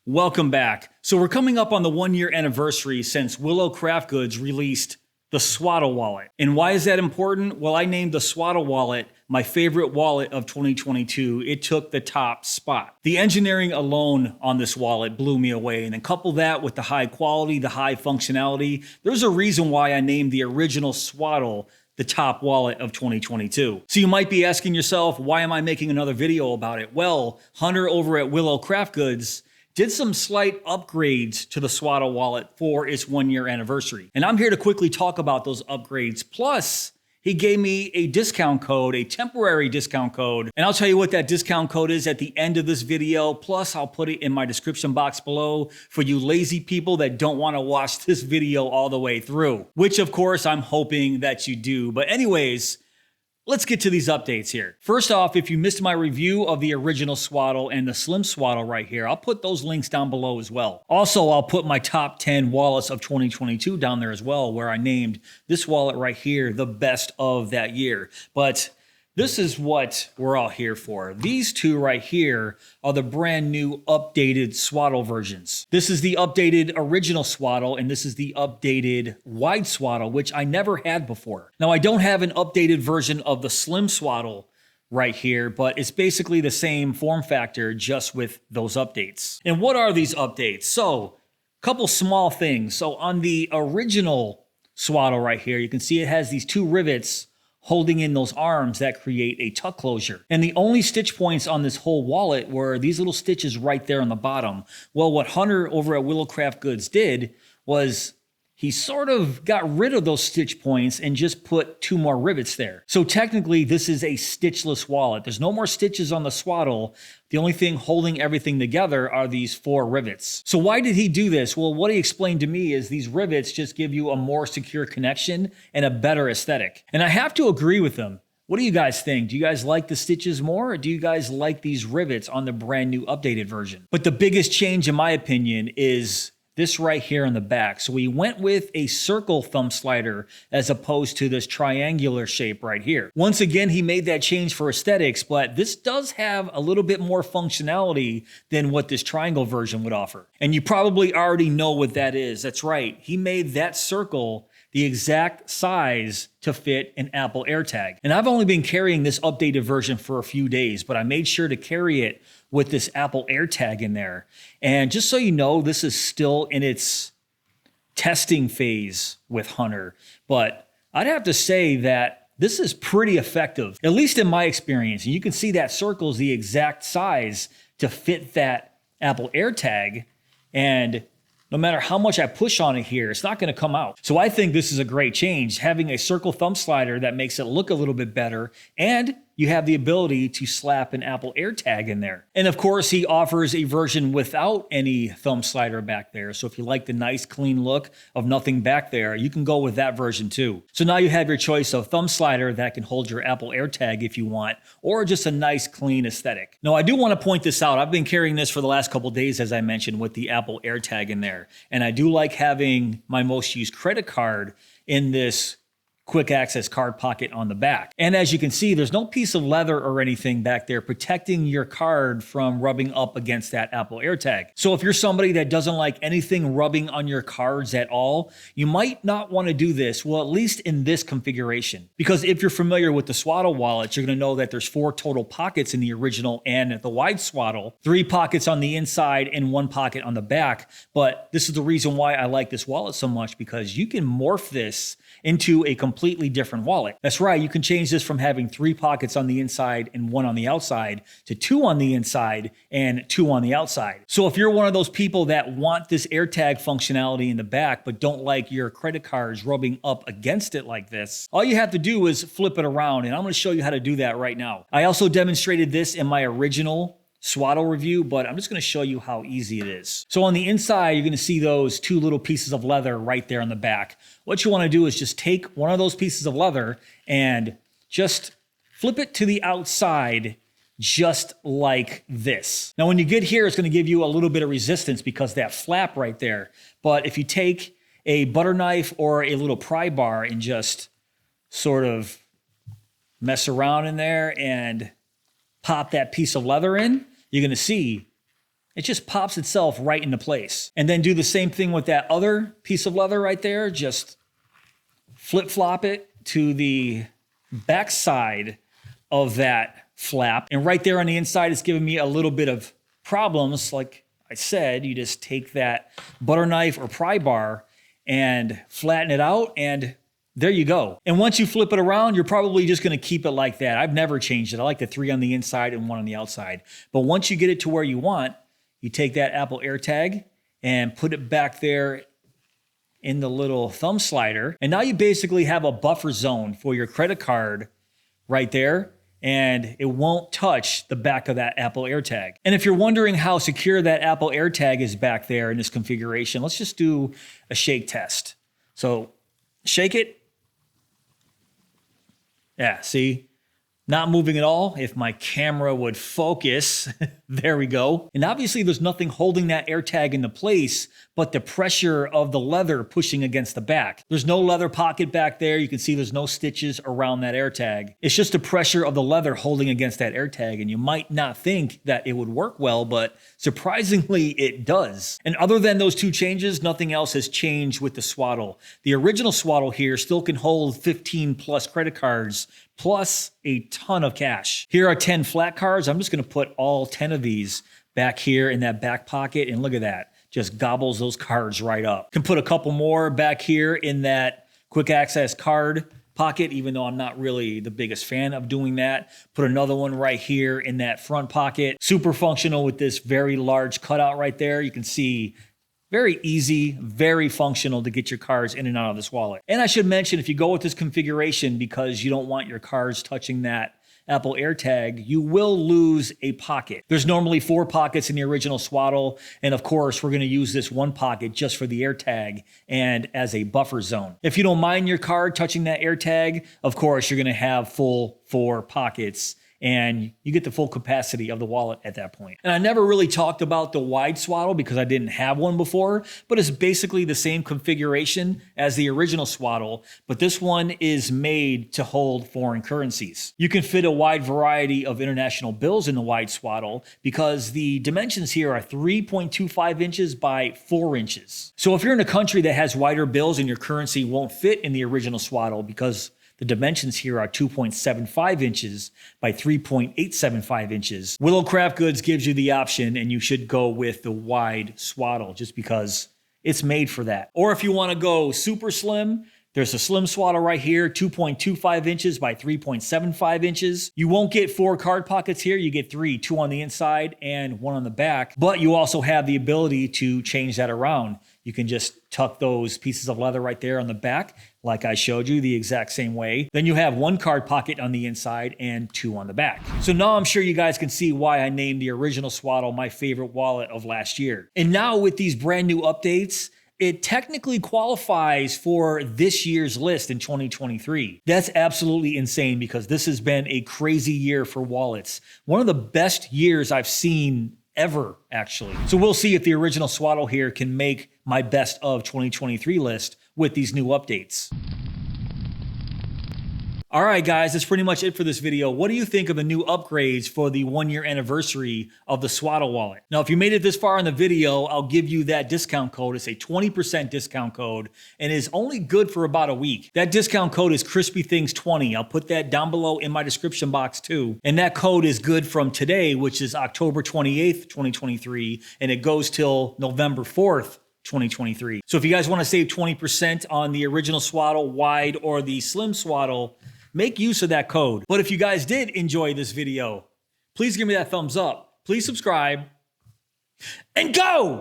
Welcome back. So we're coming up on the 1-year anniversary since Willow Craft Goods released the Swaddle wallet. And why is that important? Well, I named the Swaddle wallet my favorite wallet of 2022. It took the top spot. The engineering alone on this wallet blew me away. And then couple that with the high quality, the high functionality. There's a reason why I named the original Swaddle the top wallet of 2022. So you might be asking yourself, why am I making another video about it? Well, Hunter over at Willow Craft Goods did some slight upgrades to the Swaddle wallet for its 1-year anniversary. And I'm here to quickly talk about those upgrades. Plus, he gave me a discount code, a temporary discount code. And I'll tell you what that discount code is at the end of this video. Plus, I'll put it in my description box below for you lazy people that don't want to watch this video all the way through. Which, of course, I'm hoping that you do. But anyways, let's get to these updates here. First off, if you missed my review of the original Swaddle and the Slim Swaddle right here, I'll put those links down below as well. Also, I'll put my top 10 wallets of 2022 down there as well, where I named this wallet right here the best of that year. But this is what we're all here for. These two right here are the brand new updated Swaddle versions. This is the updated original Swaddle, and this is the updated wide Swaddle, which I never had before. Now, I don't have an updated version of the Slim Swaddle right here, but it's basically the same form factor, just with those updates. And what are these updates? So, a couple small things. So on the original Swaddle right here, you can see it has these two rivets holding in those arms that create a tuck closure. And the only stitch points on this whole wallet were these little stitches right there on the bottom. Well, what Hunter over at Willow Craft Goods did was he sort of got rid of those stitch points and just put 2 more rivets there. So technically, this is a stitchless wallet. There's no more stitches on the Swaddle. The only thing holding everything together are these 4 rivets. So why did he do this? Well, what he explained to me is these rivets just give you a more secure connection and a better aesthetic. And I have to agree with him. What do you guys think? Do you guys like the stitches more, or do you guys like these rivets on the brand new updated version? But the biggest change, in my opinion, is this right here in the back. So we went with a circle thumb slider as opposed to this triangular shape right here. Once again, he made that change for aesthetics, but this does have a little bit more functionality than what this triangle version would offer. And you probably already know what that is. That's right. He made that circle the exact size to fit an Apple AirTag. And I've only been carrying this updated version for a few days, but I made sure to carry it with this Apple AirTag in there. And just so you know, this is still in its testing phase with Hunter, but I'd have to say that this is pretty effective, at least in my experience. And you can see that circle is the exact size to fit that Apple AirTag, and no matter how much I push on it here, it's not going to come out. So I think this is a great change, having a circle thumb slider that makes it look a little bit better, and you have the ability to slap an Apple AirTag in there. And of course, he offers a version without any thumb slider back there. So if you like the nice clean look of nothing back there, you can go with that version too. So now you have your choice of thumb slider that can hold your Apple AirTag if you want, or just a nice clean aesthetic. Now, I do want to point this out. I've been carrying this for the last couple days, as I mentioned, with the Apple AirTag in there. And I do like having my most used credit card in this quick access card pocket on the back. And as you can see, there's no piece of leather or anything back there protecting your card from rubbing up against that Apple AirTag. So if you're somebody that doesn't like anything rubbing on your cards at all, you might not want to do this, well, at least in this configuration. Because if you're familiar with the Swaddle wallets, you're going to know that there's 4 total pockets in the original and the wide Swaddle, 3 pockets on the inside and 1 pocket on the back. But this is the reason why I like this wallet so much, because you can morph this into a completely different wallet. That's right, you can change this from having 3 pockets on the inside and 1 on the outside to 2 on the inside and 2 on the outside. So if you're one of those people that want this AirTag functionality in the back but don't like your credit cards rubbing up against it like this, all you have to do is flip it around, and I'm going to show you how to do that right now. I also demonstrated this in my original Swaddle review, but I'm just going to show you how easy it is. So on the inside, you're going to see those 2 little pieces of leather right there on the back. What you want to do is just take one of those pieces of leather and just flip it to the outside, just like this. Now, when you get here, it's going to give you a little bit of resistance because that flap right there. But if you take a butter knife or a little pry bar and just sort of mess around in there and pop that piece of leather in, you're going to see it just pops itself right into place. And then do the same thing with that other piece of leather right there. Just flip-flop it to the back side of that flap. And right there on the inside, it's giving me a little bit of problems. Like I said, you just take that butter knife or pry bar and flatten it out, and there you go. And once you flip it around, you're probably just going to keep it like that. I've never changed it. I like the 3 on the inside and 1 on the outside. But once you get it to where you want, you take that Apple AirTag and put it back there in the little thumb slider. And now you basically have a buffer zone for your credit card right there, and it won't touch the back of that Apple AirTag. And if you're wondering how secure that Apple AirTag is back there in this configuration, let's just do a shake test. So shake it. Yeah, see? Not moving at all. If my camera would focus, there we go. And obviously there's nothing holding that AirTag into place but the pressure of the leather pushing against the back. There's no leather pocket back there. You can see there's no stitches around that AirTag. It's just the pressure of the leather holding against that AirTag. And you might not think that it would work well, but surprisingly it does. And other than those 2 changes, nothing else has changed with the Swaddle. The original Swaddle here still can hold 15 plus credit cards, plus a ton of cash. Here are 10 flat cards. I'm just gonna put all 10 of these back here in that back pocket, and look at that. Just gobbles those cards right up. Can put a couple more back here in that quick access card pocket, even though I'm not really the biggest fan of doing that. Put another one right here in that front pocket. Super functional with this very large cutout right there. You can see very easy, very functional to get your cards in and out of this wallet. And I should mention, if you go with this configuration because you don't want your cards touching that Apple AirTag, you will lose a pocket. There's normally 4 pockets in the original Swaddle, and of course, we're going to use this 1 pocket just for the AirTag and as a buffer zone. If you don't mind your card touching that AirTag, of course, you're going to have full 4 pockets, and you get the full capacity of the wallet at that point. And I never really talked about the wide Swaddle because I didn't have one before, but it's basically the same configuration as the original Swaddle, but this one is made to hold foreign currencies. You can fit a wide variety of international bills in the wide Swaddle because the dimensions here are 3.25 inches by 4 inches. So if you're in a country that has wider bills and your currency won't fit in the original Swaddle because the dimensions here are 2.75 inches by 3.875 inches. Willow Craft Goods gives you the option, and you should go with the wide Swaddle just because it's made for that. Or if you want to go super slim, there's a slim Swaddle right here, 2.25 inches by 3.75 inches. You won't get 4 card pockets here. You get 3, 2 on the inside and 1 on the back. But you also have the ability to change that around. You can just tuck those pieces of leather right there on the back, like I showed you, the exact same way. Then you have 1 card pocket on the inside and 2 on the back. So now I'm sure you guys can see why I named the original Swaddle my favorite wallet of last year. And now with these brand new updates, it technically qualifies for this year's list in 2023. That's absolutely insane because this has been a crazy year for wallets. One of the best years I've seen ever, actually. So we'll see if the original Swaddle here can make my best of 2023 list with these new updates. All right, guys, that's pretty much it for this video. What do you think of the new upgrades for the 1-year anniversary of the Swaddle wallet? Now, if you made it this far in the video, I'll give you that discount code. It's a 20% discount code and is only good for about a week. That discount code is CrispyThings20. I'll put that down below in my description box too. And that code is good from today, which is October 28th, 2023, and it goes till November 4th, 2023. So if you guys want to save 20% on the original Swaddle wide or the slim Swaddle, make use of that code. But if you guys did enjoy this video, please give me that thumbs up. Please subscribe and go!